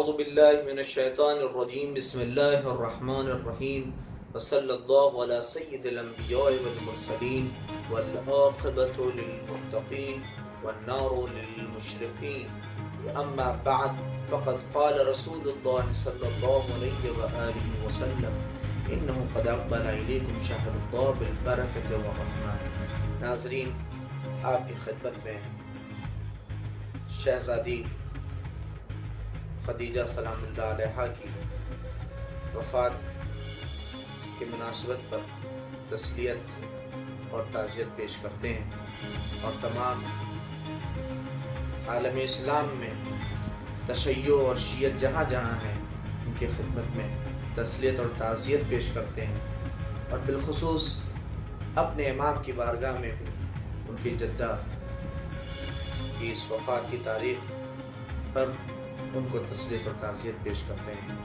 اعوذ باللہ من الشیطان الرجیم بسم اللہ الرحمن الرحیم وصلی اللہ علی سید الانبیاء والمرسلین والعاقبۃ للمتقین والنار للمشرقین اما بعد فقد قال رسول اللہ صلی اللہ علیہ وآلہ وسلم انه قد اقبل الیکم شہر اللہ بالبرکۃ والرحمۃ۔ ناظرین، آپ کی خدمت میں شہزادی خدیجہ سلام اللہ علیہ کی وفات کی مناسبت پر تسلیت اور تعزیت پیش کرتے ہیں اور تمام عالم اسلام میں تشیع اور شیعت جہاں جہاں ہیں ان کی خدمت میں تسلیت اور تعزیت پیش کرتے ہیں، اور بالخصوص اپنے امام کی بارگاہ میں ان کی جدہ کی اس وفات کی تاریخ پر ان کو تسلیت اور تعزیت پیش کرتے ہیں،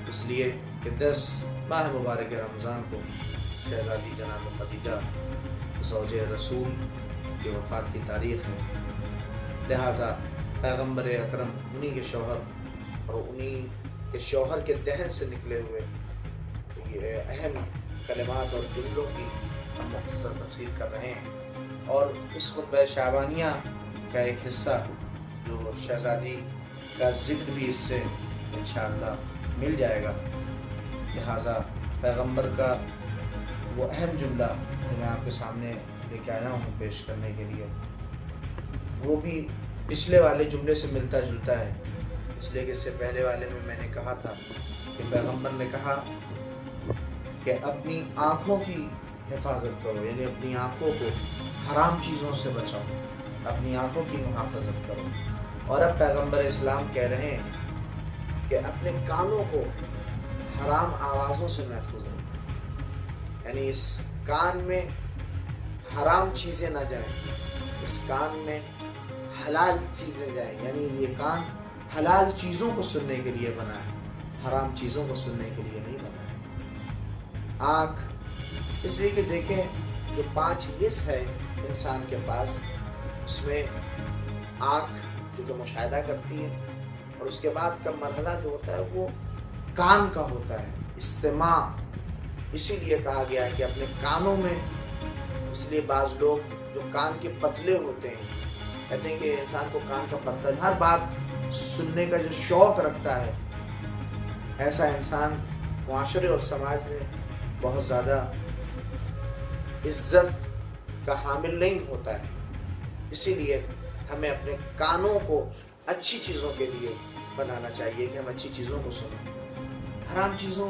اس لیے کہ 10 ماہ مبارک رمضان کو شہزادی جناب خدیجہ زوج رسول کی وفات کی تاریخ ہے، لہٰذا پیغمبر اکرم انہی کے شوہر اور انہی کے شوہر کے دہن سے نکلے ہوئے یہ اہم کلمات اور جملوں کی ہم مختصر تفسیر کر رہے ہیں، اور اس خطبہ شعبانیہ کا ایک حصہ جو شہزادی کا ذکر بھی اس سے انشاءاللہ مل جائے گا، لہٰذا پیغمبر کا وہ اہم جملہ جو میں آپ کے سامنے لے کے آیا ہوں پیش کرنے کے لیے، وہ بھی پچھلے والے جملے سے ملتا جلتا ہے، اس لیے کہ اس سے پہلے والے میں نے کہا تھا کہ پیغمبر نے کہا کہ اپنی آنکھوں کی حفاظت کرو، یعنی اپنی آنکھوں کو حرام چیزوں سے بچاؤ، اپنی آنکھوں کی محافظت کرو، اور اب پیغمبر اسلام کہہ رہے ہیں کہ اپنے کانوں کو حرام آوازوں سے محفوظ رکھو، یعنی اس کان میں حرام چیزیں نہ جائیں، اس کان میں حلال چیزیں جائیں، یعنی یہ کان حلال چیزوں کو سننے کے لیے بنا ہے، حرام چیزوں کو سننے کے لیے نہیں بنا ہے۔ آنکھ اس لیے کہ دیکھیں جو 5 حص ہے انسان کے پاس، اس میں آنکھ جو مشاہدہ کرتی ہے، اور اس کے بعد کا مرحلہ جو ہوتا ہے وہ کان کا ہوتا ہے، استماع۔ اسی لیے کہا گیا ہے کہ اپنے کانوں میں، اس لیے بعض لوگ جو کان کے پتلے ہوتے ہیں کہتے ہیں کہ انسان کو کان کا پتلا ہر بات سننے کا جو شوق رکھتا ہے، ایسا انسان معاشرے اور سماج میں بہت زیادہ عزت کا حامل نہیں ہوتا ہے۔ اسی لیے ہمیں اپنے کانوں کو اچھی چیزوں کے لیے بنانا چاہیے کہ ہم اچھی چیزوں کو سنیں، حرام چیزوں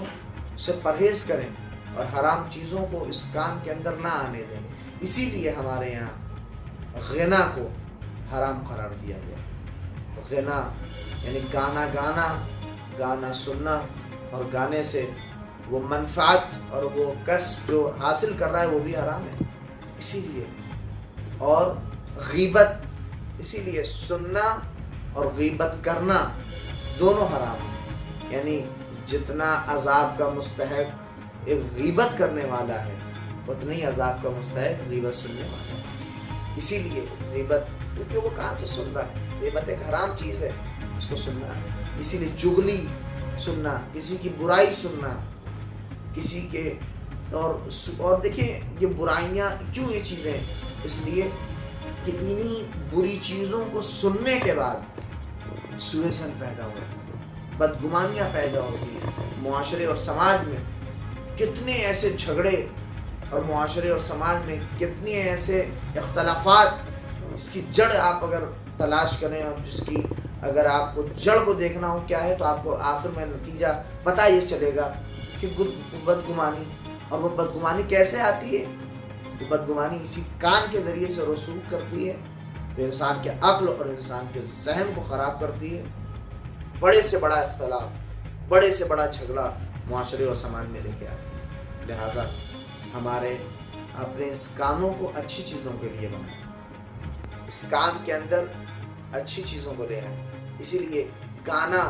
سے پرہیز کریں اور حرام چیزوں کو اس کان کے اندر نہ آنے دیں۔ اسی لیے ہمارے یہاں غنا کو حرام قرار دیا گیا۔ غنا یعنی گانا سننا، اور گانے سے وہ منفعت اور وہ کسب جو حاصل کر رہا ہے وہ بھی حرام ہے۔ اسی لیے اور غیبت، اسی لیے سننا اور غیبت کرنا دونوں حرام ہیں، یعنی جتنا عذاب کا مستحق ایک غیبت کرنے والا ہے اتنا ہی عذاب کا مستحق غیبت سننے والا ہے۔ اسی لیے غیبت، کیونکہ وہ کہاں سے سن رہا ہے، غیبت ایک حرام چیز ہے، اس کو سننا ہے۔ اسی لیے چغلی سننا، کسی کی برائی سننا، کسی کے اور دیکھیں یہ برائیاں کیوں یہ چیزیں، اس لیے کہ انہی بری چیزوں کو سننے کے بعد سویسن پیدا ہوتا ہے، بدگمانیاں پیدا ہوتی ہیں معاشرے اور سماج میں۔ کتنے ایسے جھگڑے اور معاشرے اور سماج میں کتنے ایسے اختلافات، اس کی جڑ آپ اگر تلاش کریں اور جس کی اگر آپ کو جڑ کو دیکھنا ہو کیا ہے، تو آپ کو آخر میں نتیجہ پتہ یہ چلے گا کہ بدگمانی، اور وہ بدگمانی کیسے آتی ہے؟ وہ بدگمانی اسی کان کے ذریعے سے رسوخ کرتی ہے، جو انسان کے عقل اور انسان کے ذہن کو خراب کرتی ہے، بڑے سے بڑا اختلاف، بڑے سے بڑا جھگڑا معاشرے اور سماج میں لے کے آتی ہے۔ لہٰذا ہمارے اپنے اس کانوں کو اچھی چیزوں کے لیے بنائیں، اس کان کے اندر اچھی چیزوں کو لے رہے ہیں۔ اسی لیے گانا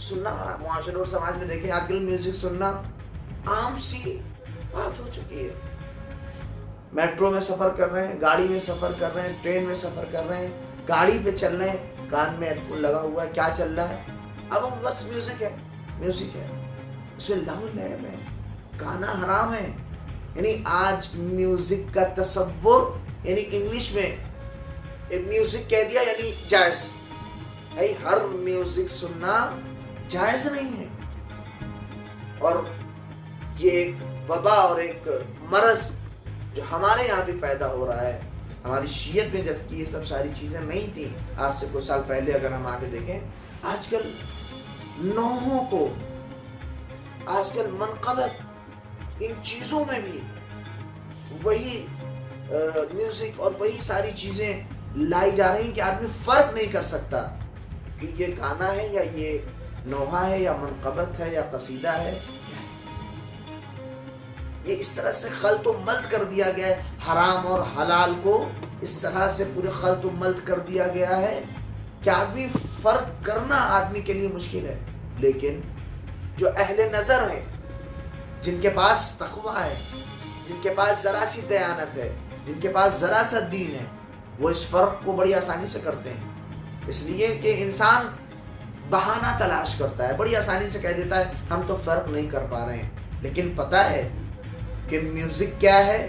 سننا معاشرے اور سماج میں دیکھیں آج کل میوزک سننا عام سی بات ہو چکی ہے۔ میٹرو میں سفر کر رہے ہیں، گاڑی میں سفر کر رہے ہیں، ٹرین میں سفر کر رہے ہیں، گاڑی پہ چل رہے ہیں، کان میں ہیڈ فون لگا ہوا ہے، کیا چل رہا ہے؟ اب ہم بس میوزک ہے اس میں لہو لہب ہے، گانا حرام ہے. یعنی آج میوزک کا تصور، یعنی انگلش میں میوزک کہہ دیا یعنی جائز. بھائی ہر میوزک سننا جائز نہیں ہے. اور یہ ایک وبا اور ایک مرض جو ہمارے یہاں بھی پیدا ہو رہا ہے، ہماری شیعت میں جبکہ یہ سب ساری چیزیں نہیں تھیں آج سے کچھ سال پہلے. اگر ہم آگے دیکھیں، آج کل نوحوں کو، آج کل منقبت، ان چیزوں میں بھی وہی میوزک اور وہی ساری چیزیں لائی جا رہی ہیں کہ آدمی فرق نہیں کر سکتا کہ یہ گانا ہے یا یہ نوحہ ہے یا منقبت ہے یا قصیدہ ہے. یہ اس طرح سے خلط و ملط کر دیا گیا ہے، حرام اور حلال کو اس طرح سے پورے خلط و ملط کر دیا گیا ہے کہ آدمی فرق کرنا آدمی کے لیے مشکل ہے. لیکن جو اہل نظر ہیں، جن کے پاس تقویٰ ہے، جن کے پاس ذرا سی دیانت ہے، جن کے پاس ذرا سا دین ہے، وہ اس فرق کو بڑی آسانی سے کرتے ہیں. اس لیے کہ انسان بہانہ تلاش کرتا ہے، بڑی آسانی سے کہہ دیتا ہے ہم تو فرق نہیں کر پا رہے ہیں. لیکن پتہ ہے کہ میوزک کیا ہے،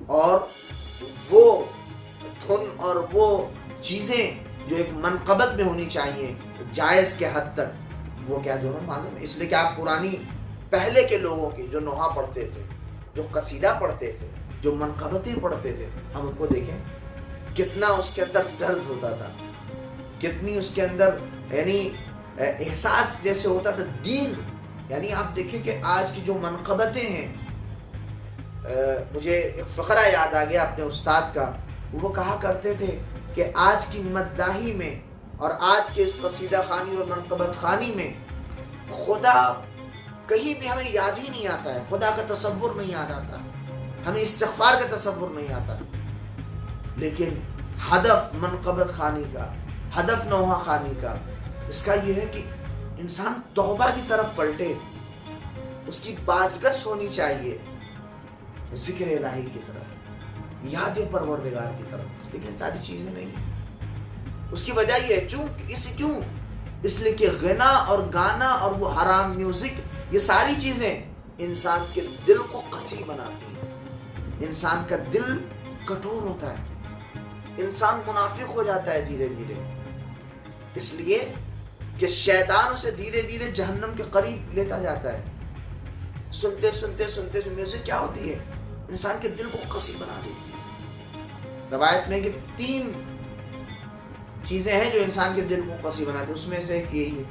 اور وہ دھن اور وہ چیزیں جو ایک منقبت میں ہونی چاہیے جائز کے حد تک، وہ کیا دونوں معلوم ہے. اس لیے کہ آپ پرانی پہلے کے لوگوں کی جو نوحہ پڑھتے تھے، جو قصیدہ پڑھتے تھے، جو منقبتیں پڑھتے تھے، ہم ان کو دیکھیں کتنا اس کے اندر درد ہوتا تھا، کتنی اس کے اندر یعنی احساس جیسے ہوتا تھا دین. یعنی آپ دیکھیں کہ آج کی جو منقبتیں ہیں، مجھے ایک فقرہ یاد آ گیا اپنے استاد کا. وہ کہا کرتے تھے کہ آج کی مداحی میں اور آج کے اس قصیدہ خوانی اور منقبت خوانی میں خدا کہیں بھی ہمیں یاد ہی نہیں آتا ہے، خدا کا تصور نہیں یاد آتا، ہمیں استغفار کا تصور نہیں آتا. لیکن ہدف منقبت خوانی کا، ہدف نوحہ خوانی کا، اس کا یہ ہے کہ انسان توبہ کی طرف پلٹے، اس کی بازگشت ہونی چاہیے ذکر الہی کی طرف، یاد پروردگار کی طرف. لیکن ساری چیزیں نہیں ہیں. اس کی وجہ یہ ہے کیوں اس لیے کہ غنا اور گانا اور وہ حرام میوزک، یہ ساری چیزیں انسان کے دل کو قسی بناتی ہیں. انسان کا دل کٹور ہوتا ہے، انسان منافق ہو جاتا ہے دھیرے دھیرے. اس لیے کہ شیطان اسے دھیرے دھیرے جہنم کے قریب لیتا جاتا ہے. سنتے سنتے میوزک کیا ہوتی ہے، انسان کے دل کو قسی بنا دیتی ہے. روایت میں کہ 3 چیزیں ہیں جو انسان کے دل کو قسی بنا دیتی ہیں. اس میں سے ایک یہی ہے،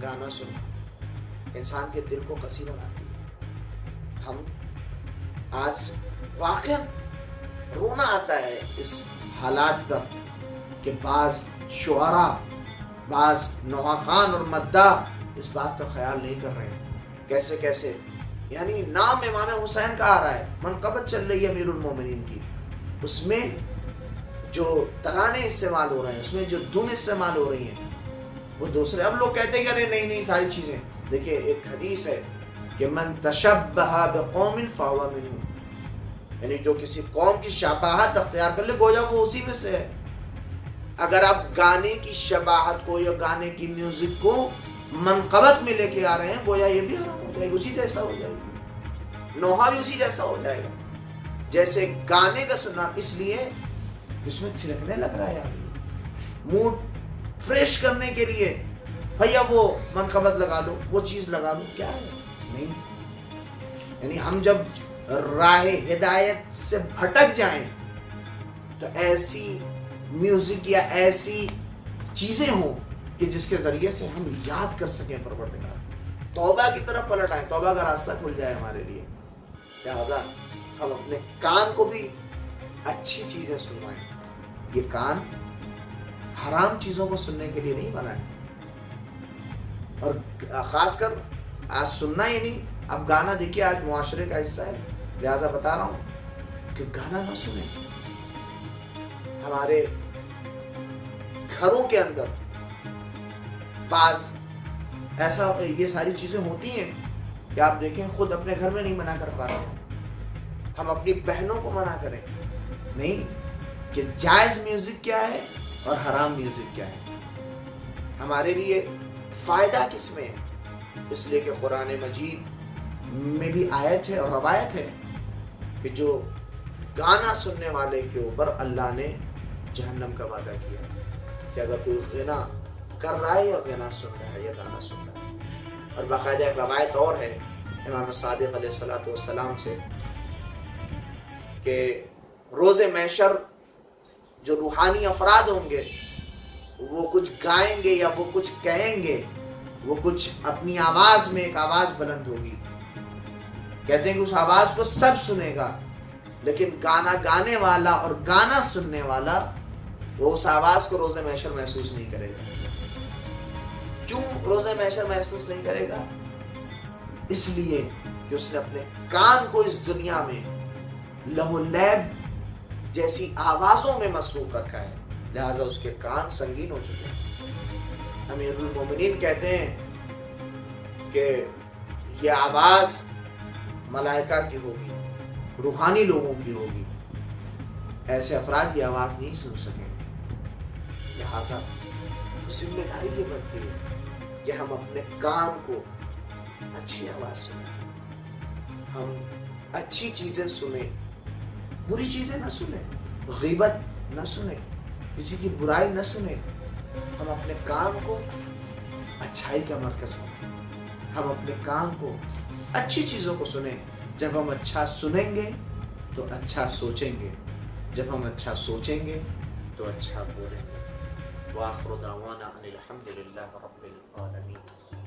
گانا سننا انسان کے دل کو قسی بناتی ہے. ہم آج واقعا رونا آتا ہے اس حالات پر کہ بعض شعراء، بعض نوحہ خوان اور مداح اس بات کا خیال نہیں کر رہے ہیں. کیسے یعنی نام امام حسین کا آ رہا ہے، منقبت چل رہی ہے امیر المومنین کی، اس میں جو ترانے استعمال ہو رہے ہیں، اس میں جو دھن استعمال ہو رہی ہیں وہ دوسرے. اب لوگ کہتے ہیں کہ ارے نہیں ساری چیزیں. دیکھیں ایک حدیث ہے کہ من تشبہ بقوم فہو منہم، یعنی جو کسی قوم کی شباہت اختیار کر لے گویا وہ اسی میں سے ہے. اگر آپ گانے کی شباہت کو یا گانے کی میوزک کو منقبت میں لے کے آ رہے ہیں، گویا یہ بھی حرام ہو جائے گا، اسی جیسا ہو جائے گا. نوحہ بھی اسی جیسا ہو جائے گا جیسے گانے کا سننا. اس لیے اس میں تھرکنے لگ رہا ہے، موڈ فریش کرنے کے لیے بھیا وہ منقبت لگا لو، وہ چیز لگا لو. کیا ہے؟ نہیں. یعنی ہم جب راہ ہدایت سے بھٹک جائیں تو ایسی میوزک یا ایسی چیزیں ہوں کہ جس کے ذریعے سے ہم یاد کر سکیں پروردگار، توبہ کی طرف پلٹ آئیں، توبہ کا راستہ کھل جائے ہمارے لیے. لہٰذا ہم اپنے کان کو بھی اچھی چیزیں سنوائیں. یہ کان حرام چیزوں کو سننے کے لیے نہیں بنا ہے. اور خاص کر آج سننا ہی نہیں. اب گانا دیکھیے آج معاشرے کا حصہ ہے، لہٰذا بتا رہا ہوں کہ گانا نہ سنیں. ہمارے گھروں کے اندر بعض ایسا یہ ساری چیزیں ہوتی ہیں کہ آپ دیکھیں خود اپنے گھر میں نہیں منع کر پا رہے. ہم اپنی بہنوں کو منع کریں نہیں کہ جائز میوزک کیا ہے اور حرام میوزک کیا ہے. ہمارے لیے فائدہ کس میں ہے؟ اس لیے کہ قرآن مجید میں بھی آیت ہے اور روایت ہے کہ جو گانا سننے والے کے اوپر اللہ نے جہنم کا وعدہ کیا کہ اگر کوئی غنا کر رہا ہے یا غنا سن رہا ہے یا گانا سن رہا ہے. اور باقاعدہ ایک روایت اور ہے امام صادق علیہ السلام سے کہ روز محشر جو روحانی افراد ہوں گے وہ کچھ گائیں گے یا وہ کچھ کہیں گے، وہ کچھ اپنی آواز میں ایک آواز بلند ہوگی، کہتے ہیں کہ اس آواز کو سب سنے گا، لیکن گانا گانے والا اور گانا سننے والا وہ اس آواز کو روز محشر محسوس نہیں کرے گا. کیوں روز محشر محسوس نہیں کرے گا؟ اس لیے کہ اس نے اپنے کان کو اس دنیا میں لہو لیب جیسی آوازوں میں مصروف رکھا ہے، لہذا اس کے کان سنگین ہو چکے ہیں. امیر المومنین کہتے ہیں کہ یہ آواز ملائکہ کی ہوگی، روحانی لوگوں کی ہوگی، ایسے افراد یہ آواز نہیں سن سکیں. لہذا ذمہ داری یہ بنتی ہے کہ ہم اپنے کان کو اچھی آواز سنیں، ہم اچھی چیزیں سنیں، بری چیزیں نہ سنیں، غیبت نہ سنیں، کسی کی برائی نہ سنیں. ہم اپنے کان کو اچھائی کا مرکز بنائیں، ہم اپنے کان کو اچھی چیزوں کو سنیں. جب ہم اچھا سنیں گے تو اچھا سوچیں گے، جب ہم اچھا سوچیں گے تو اچھا بولیں گے. وآخر دعوانا ان الحمد للہ رب العالمین.